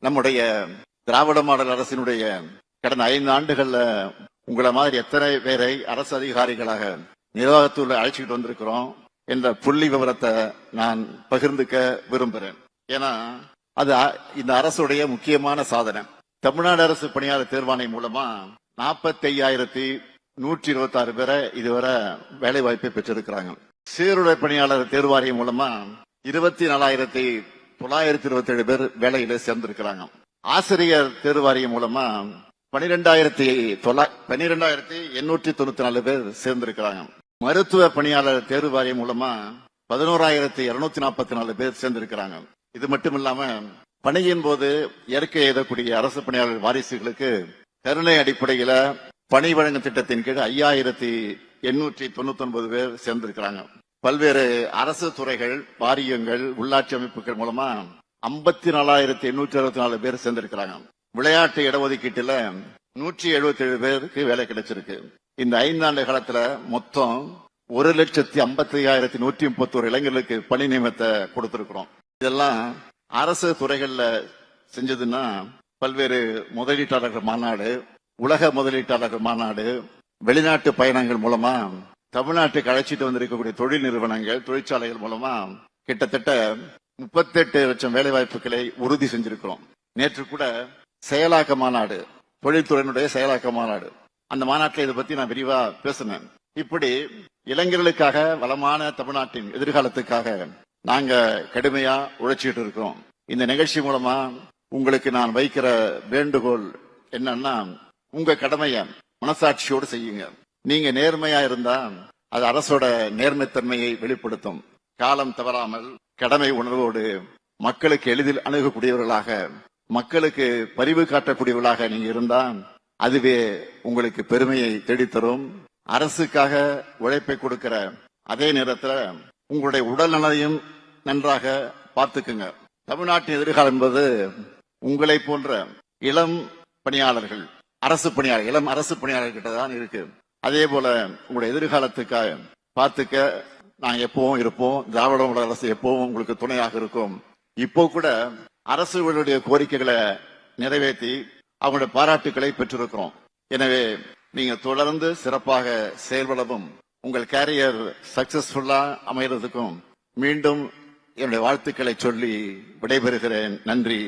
நம்முடைய திராவிட மாடல் அரசினுடைய கடந்த 5 ஆண்டுகள்ல உங்களை மாதிரி எத்தனை பேரை அரசு அதிகாரிகளாக நிர்வாகத்தில் அழைச்சிட்டு வந்திருக்கிறோம் என்ற புள்ளி விவரத்தை நான் பகிர்ந்துக்க விரும்புகிறேன். ஏன்னா அது இந்த அரசுடைய முக்கியமான சாதனை. தமிழ்நாடு அரசு பணியாளர் தேர்வாணையம் மூலமா 45,126 பேரை இதுவரை வேலை வாய்ப்பை பெற்றிருக்கிறாங்க. சீருடை பணியாளர் தேர்வாரியம் மூலமா 24,927 பேர் வேலையில சேர்ந்திருக்கிறாங்க. ஆசிரியர் தேர்வாரியம் மூலமா 12,894 பேர் சேர்ந்திருக்கிறாங்க. மருத்துவ பணியாளர் தேர்வாரியம் மூலமா 11,244 பேர் சேர்ந்திருக்கிறாங்க. இது மட்டும் இல்லாம பணியின் போது இயற்கை எழுதக்கூடிய அரசு பணியாளர் வாரிசுகளுக்கு கருணை அடிப்படையில பணி வழங்கும் திட்டத்தின் கீழ் 5,899 பேர் சேர்ந்திருக்கிறாங்க. பல்வேறு அரசு துறைகள், வாரியங்கள், உள்ளாட்சி அமைப்புகள் மூலமா 54,864 பேர் சேர்ந்திருக்கிறாங்க. விளையாட்டு இடஒதுக்கீட்டுல 177 பேருக்கு வேலை கிடைச்சிருக்கு. இந்த 5 ஆண்டு காலத்துல மொத்தம் 1,55,131 இளைஞர்களுக்கு பணி நியமனத்தை கொடுத்திருக்கிறோம். இதெல்லாம் அரசு துறைகள்ல செஞ்சதுன்னா பல்வேறு முதலீட்டாளர்கள் மாநாடு, உலக முதலீட்டாளர்கள் மாநாடு, வெளிநாட்டு பயணங்கள் மூலமா தமிழ்நாட்டுக்கு அழைச்சிட்டு வந்திருக்கக்கூடிய தொழில் நிறுவனங்கள், தொழிற்சாலைகள் மூலமா கிட்டத்தட்ட 38 லட்சம் வேலை வாய்ப்புகளை உறுதி செஞ்சிருக்கிறோம். நேற்று கூட செயலாக்க மாநாடு, தொழில்துறையினுடைய செயலாக்க மாநாடு, அந்த மாநாட்டில் இதை பத்தி நான் விரிவா பேசினேன். இப்படி இளைஞர்களுக்காக, வளமான தமிழ்நாட்டின் எதிர்காலத்துக்காக நாங்க கடுமையா உழைச்சிட்டு இருக்கிறோம். இந்த நிகழ்ச்சி மூலமா உங்களுக்கு நான் வைக்கிற வேண்டுகோள் என்னன்னா, உங்க கடமையை மனசாட்சியோடு செய்யுங்க. நீங்க நேர்மையா இருந்தா அது அரசோட நேர்மைத்தன்மையை வெளிப்படுத்தும். காலம் தவறாமல் கடமை உணர்வோடு மக்களுக்கு எளிதில் அணுகக்கூடியவர்களாக, மக்களுக்கு பரிவு காட்டக்கூடியவர்களாக நீங்க இருந்தா அதுவே உங்களுக்கு பெருமையை தேடித்தரும். அரசுக்காக உழைப்பை கொடுக்கிற அதே நேரத்தில் உங்களுடைய உடல் நலனையும் நன்றாக பார்த்துக்குங்க. தமிழ்நாட்டின் எதிர்காலம் என்பது உங்களை போன்ற இளம் பணியாளர்கள், இளம் அரசு பணியாளர்கிட்ட தான் இருக்கு. அதே போல உங்களுடைய எதிர்காலத்துக்காக பார்த்துக்க நாங்க எப்பவும் இருப்போம். திராவிட மாடல் அரசு எப்பவும் உங்களுக்கு துணையாக இருக்கும். இப்போ கூட அரசுகளுடைய கோரிக்கைகளை நிறைவேற்றி அவங்களுடைய பாராட்டுக்களை பெற்றிருக்கிறோம். எனவே நீங்க தொடர்ந்து சிறப்பாக செயல்படவும், உங்கள் கேரியர் சக்சஸ்ஃபுல்லா அமைகிறதுக்கும் மீண்டும் என்னுடைய வாழ்த்துக்களை சொல்லி விடைபெறுகிறேன். நன்றி.